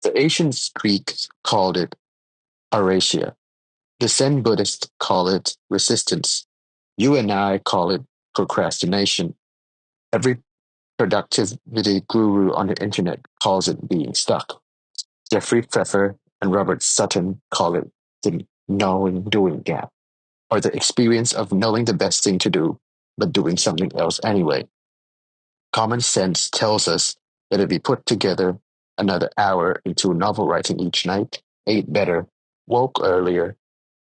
The ancient Greeks called it aresia. The Zen Buddhists call it resistance. You and I call it procrastination. Every productivity guru on the internet calls it being stuck. Jeffrey Pfeffer and Robert Sutton call it the knowing doing gap, or the experience of knowing the best thing to do, but doing something else anyway. Common sense tells us that if we put together another hour into novel writing each night, ate better, woke earlier,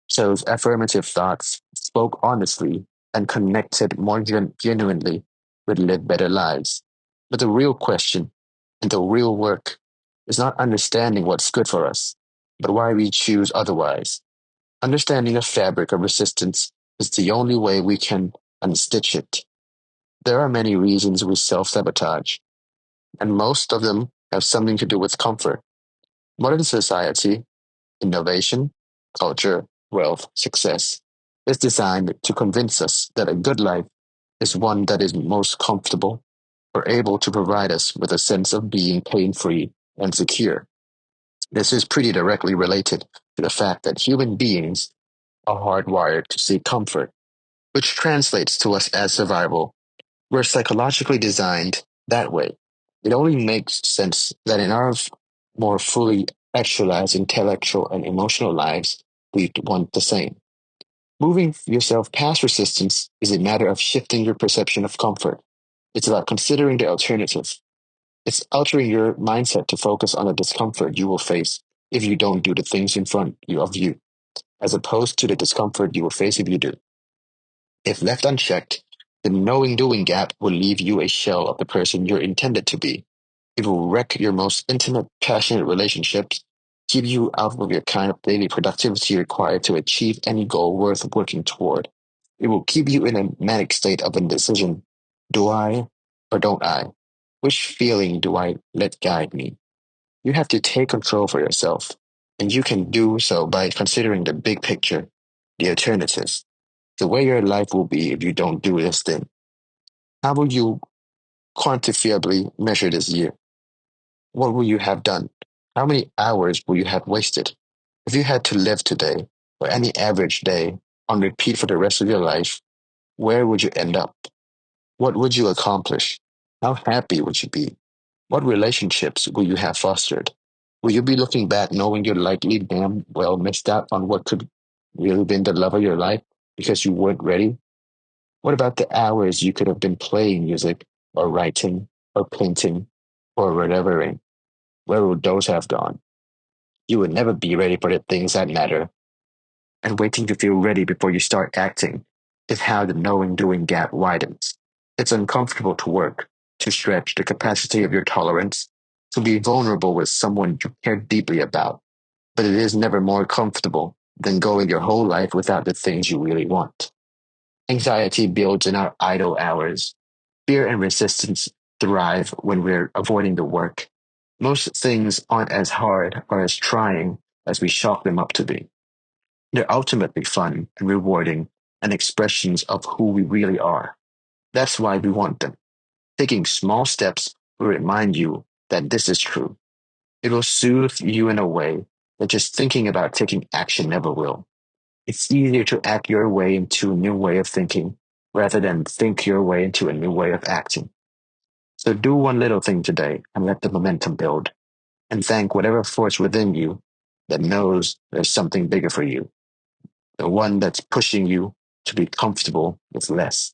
chose affirmative thoughts, spoke honestly, and connected more genuinely, we'd live better lives. But the real question and the real work is not understanding what's good for us, but why we choose otherwise. Understanding the fabric of resistance is the only way we can unstitch it. There are many reasons we self sabotage, and most of them have something to do with comfort. Modern society, innovation, culture, wealth, success is designed to convince us that a good life is one that is most comfortable or able to provide us with a sense of being pain free and secure. This is pretty directly related to the fact that human beings are hardwired to seek comfort, which translates to us as survival. We're psychologically designed that way. It only makes sense that in our more fully actualized intellectual and emotional lives, we want the same. Moving yourself past resistance is a matter of shifting your perception of comfort. It's about considering the alternative. It's altering your mindset to focus on the discomfort you will face if you don't do the things in front of you, as opposed to the discomfort you will face if you do. If left unchecked, the knowing doing gap will leave you a shell of the person you're intended to be. It will wreck your most intimate, passionate relationships, keep you out of your kind of daily productivity required to achieve any goal worth working toward. It will keep you in a manic state of indecision. Do I or don't I? Which feeling do I let guide me? You have to take control for yourself, and you can do so by considering the big picture, the alternatives, the way your life will be if you don't do this thing. How will you quantifiably measure this year? What will you have done? How many hours will you have wasted? If you had to live today, or any average day, on repeat for the rest of your life, where would you end up? What would you accomplish? How happy would you be? What relationships will you have fostered? Will you be looking back knowing you likely damn well missed out on what could really been the love of your life because you weren't ready? What about the hours you could have been playing music or writing or painting or whatevering? Where would those have gone? You would never be ready for the things that matter. And waiting to feel ready before you start acting is how the knowing doing gap widens. It's uncomfortable to work, to stretch the capacity of your tolerance, to be vulnerable with someone you care deeply about. But it is never more comfortable than going your whole life without the things you really want. Anxiety builds in our idle hours. Fear and resistance thrive when we're avoiding the work. Most things aren't as hard or as trying as we chalk them up to be. They're ultimately fun and rewarding and expressions of who we really are. That's why we want them. Taking small steps will remind you that this is true. It will soothe you in a way that just thinking about taking action never will. It's easier to act your way into a new way of thinking rather than think your way into a new way of acting. So do one little thing today and let the momentum build. And thank whatever force within you that knows there's something bigger for you, the one that's pushing you to be comfortable with less.